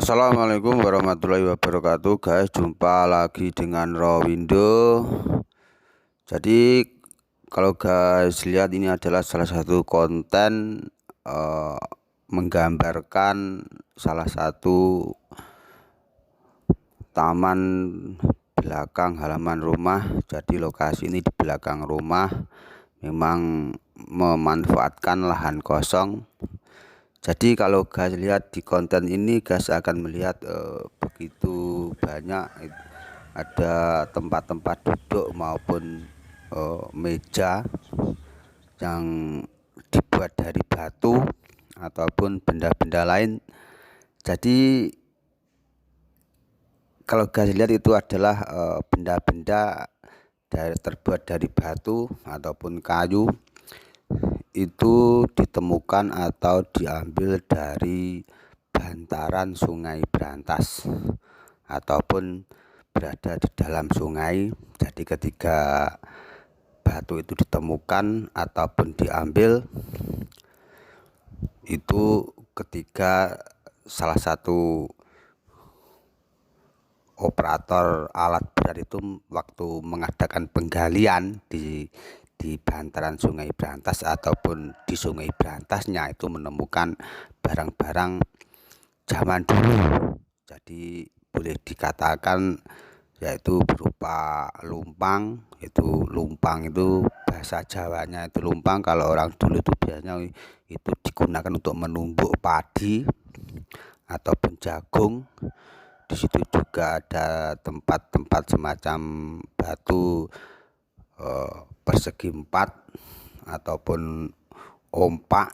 Assalamualaikum warahmatullahi wabarakatuh guys, jumpa lagi dengan Rowindo. Jadi kalau guys lihat, ini adalah salah satu konten menggambarkan salah satu taman belakang halaman rumah. Jadi lokasi ini di belakang rumah memang memanfaatkan lahan kosong. Jadi kalau guys lihat di konten ini, guys akan melihat begitu banyak ada tempat-tempat duduk maupun meja yang dibuat dari batu ataupun benda-benda lain. Jadi kalau guys lihat, itu adalah benda-benda terbuat dari batu ataupun kayu, itu ditemukan atau diambil dari bantaran Sungai Brantas ataupun berada di dalam sungai. Jadi ketika batu itu ditemukan ataupun diambil, itu ketika salah satu operator alat berat itu waktu mengadakan penggalian di bantaran Sungai Brantas ataupun di Sungai Brantasnya, itu menemukan barang-barang zaman dulu. Jadi boleh dikatakan yaitu berupa lumpang. Itu lumpang itu bahasa Jawanya itu lumpang. Kalau orang dulu itu biasanya itu digunakan untuk menumbuk padi ataupun jagung. Di situ juga ada tempat-tempat semacam batu persegi 4 ataupun ompak.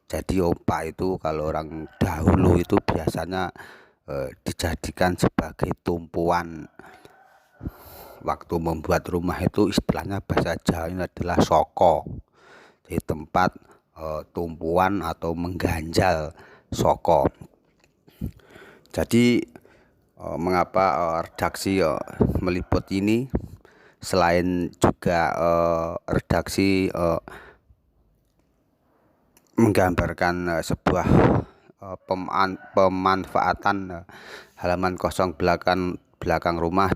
Jadi ompak itu kalau orang dahulu itu biasanya dijadikan sebagai tumpuan waktu membuat rumah. Itu istilahnya bahasa Jawa adalah soko. Jadi tempat tumpuan atau mengganjal soko. Jadi mengapa redaksi meliput ini, selain juga redaksi menggambarkan sebuah pemanfaatan halaman kosong belakang rumah,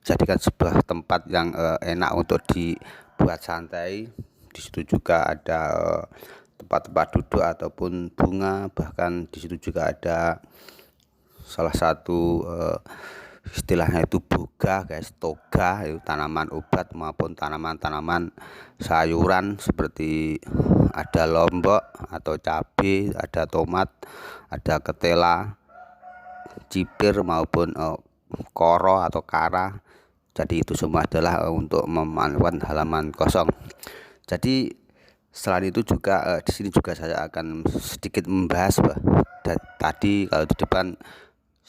jadikan sebuah tempat yang enak untuk dibuat santai. Di situ juga ada tempat-tempat duduk ataupun bunga, bahkan di situ juga ada salah satu istilahnya itu boga guys, toga, itu tanaman obat maupun tanaman-tanaman sayuran seperti ada lombok atau cabai, ada tomat, ada ketela, cipir maupun koro atau kara. Jadi itu semua adalah untuk memanfaatkan halaman kosong. Jadi selain itu juga di sini juga saya akan sedikit membahas tadi kalau di depan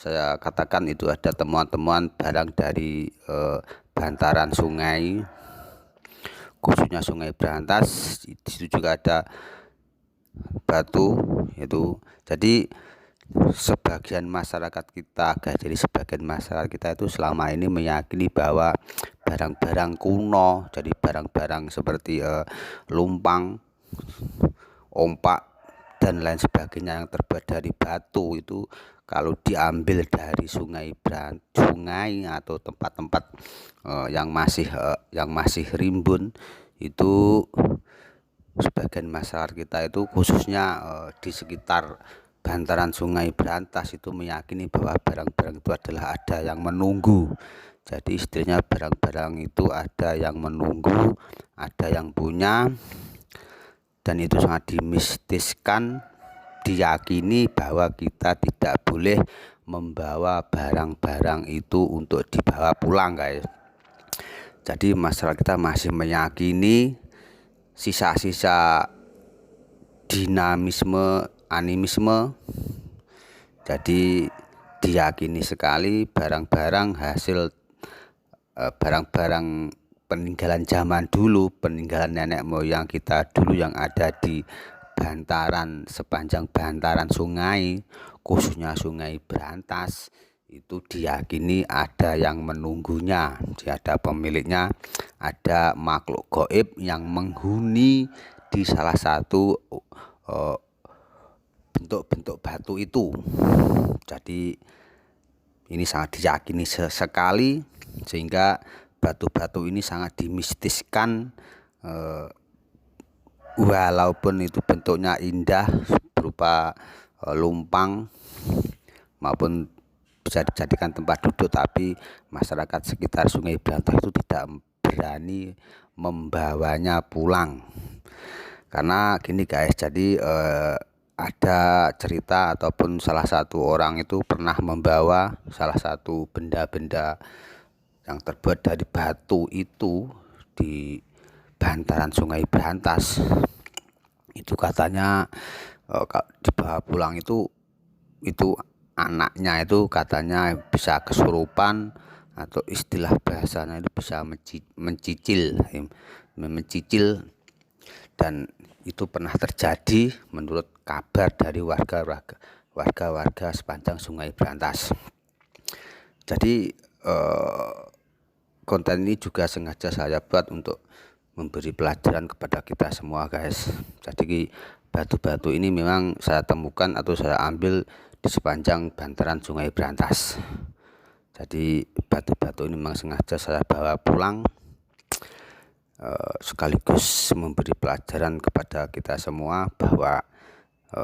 saya katakan itu ada temuan-temuan barang dari bantaran sungai, khususnya Sungai Brantas. Di situ juga ada batu itu. Jadi sebagian masyarakat kita, jadi sebagian masyarakat kita itu selama ini meyakini bahwa barang-barang kuno, jadi barang-barang seperti lumpang, ompak dan lain sebagainya yang terbuat dari batu, itu kalau diambil dari sungai atau tempat-tempat yang masih rimbun, itu sebagian masyarakat kita itu khususnya di sekitar bantaran Sungai Brantas itu meyakini bahwa barang-barang itu adalah ada yang menunggu. Jadi istilahnya barang-barang itu ada yang menunggu, ada yang punya, dan itu sangat dimistiskan. Diyakini bahwa kita tidak boleh membawa barang-barang itu untuk dibawa pulang guys. Jadi masyarakat kita masih meyakini sisa-sisa dinamisme, animisme. Jadi diyakini sekali barang-barang hasil barang-barang peninggalan zaman dulu, peninggalan nenek moyang kita dulu yang ada di bantaran, sepanjang bantaran sungai, khususnya Sungai Brantas, itu diyakini ada yang menunggunya. Jadi ada pemiliknya, ada makhluk gaib yang menghuni di salah satu bentuk-bentuk batu itu. Jadi ini sangat diyakini sekali, sehingga batu-batu ini sangat dimistiskan, walaupun itu bentuknya indah berupa lumpang maupun bisa dijadikan tempat duduk, tapi masyarakat sekitar Sungai Brantas itu tidak berani membawanya pulang. Karena gini guys, jadi ada cerita ataupun salah satu orang itu pernah membawa salah satu benda-benda yang terbuat dari batu itu di bantaran Sungai Brantas. Itu katanya dibawa pulang itu anaknya itu katanya bisa kesurupan, atau istilah bahasanya itu bisa mencicil, dan itu pernah terjadi menurut kabar dari warga sepanjang Sungai Brantas. Jadi konten ini juga sengaja saya buat untuk memberi pelajaran kepada kita semua guys. Jadi batu-batu ini memang saya temukan atau saya ambil di sepanjang bantaran Sungai Brantas. Jadi batu-batu ini memang sengaja saya bawa pulang, sekaligus memberi pelajaran kepada kita semua bahwa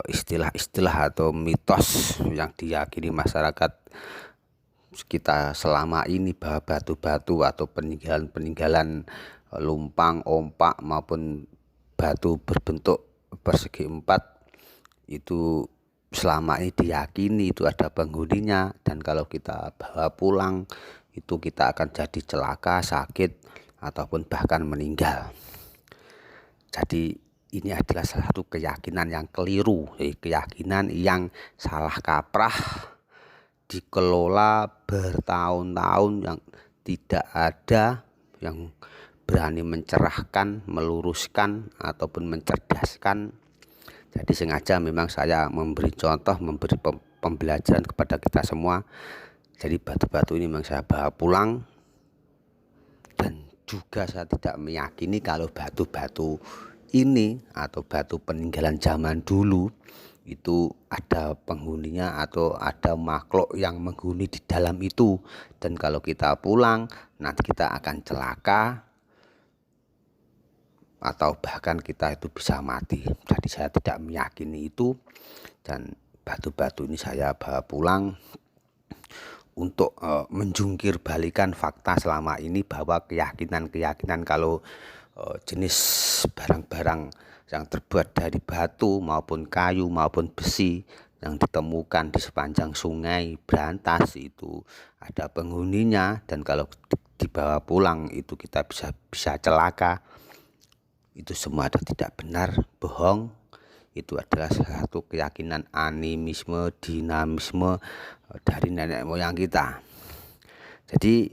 istilah-istilah atau mitos yang diyakini masyarakat kita selama ini bahwa batu-batu atau peninggalan lumpang, ompak maupun batu berbentuk persegi empat itu selama ini diyakini itu ada penghuninya, dan kalau kita bawa pulang itu kita akan jadi celaka, sakit, ataupun bahkan meninggal. Jadi ini adalah salah satu keyakinan yang keliru, keyakinan yang salah kaprah, dikelola bertahun-tahun, yang tidak ada yang berani mencerahkan, meluruskan, ataupun mencerdaskan. Jadi sengaja memang saya memberi contoh, memberi pembelajaran kepada kita semua. Jadi batu-batu ini memang saya bawa pulang, dan juga saya tidak meyakini kalau batu-batu ini atau batu peninggalan zaman dulu itu ada penghuninya atau ada makhluk yang menghuni di dalam itu, dan kalau kita pulang nanti kita akan celaka atau bahkan kita itu bisa mati. Jadi saya tidak meyakini itu, dan batu-batu ini saya bawa pulang untuk menjungkir balikan fakta selama ini bahwa keyakinan kalau jenis barang-barang yang terbuat dari batu maupun kayu maupun besi yang ditemukan di sepanjang Sungai Brantas itu ada penghuninya, dan kalau dibawa pulang itu kita bisa celaka. Itu semua ada tidak benar, bohong. Itu adalah salah satu keyakinan animisme, dinamisme dari nenek moyang kita. Jadi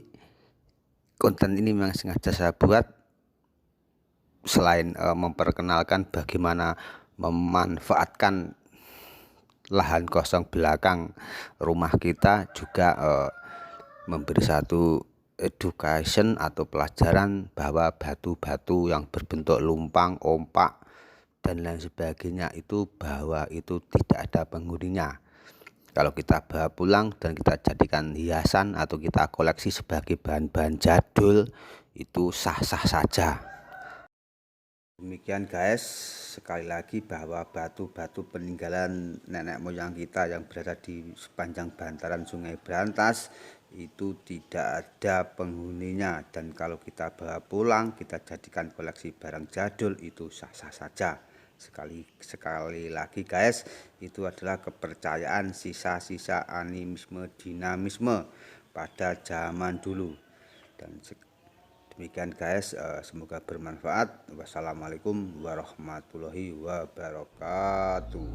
konten ini memang sengaja saya buat selain memperkenalkan bagaimana memanfaatkan lahan kosong belakang rumah kita, juga memberi satu education atau pelajaran bahwa batu-batu yang berbentuk lumpang, ompak, dan lain sebagainya itu bahwa itu tidak ada penghuninya. Kalau kita bawa pulang dan kita jadikan hiasan atau kita koleksi sebagai bahan-bahan jadul, itu sah-sah saja. Demikian guys, sekali lagi bahwa batu-batu peninggalan nenek moyang kita yang berada di sepanjang bantaran Sungai Brantas itu tidak ada penghuninya, dan kalau kita bawa pulang kita jadikan koleksi barang jadul itu sah-sah saja. Sekali lagi guys, itu adalah kepercayaan sisa-sisa animisme, dinamisme pada zaman dulu. Dan demikian guys, semoga bermanfaat. Wassalamualaikum warahmatullahi wabarakatuh.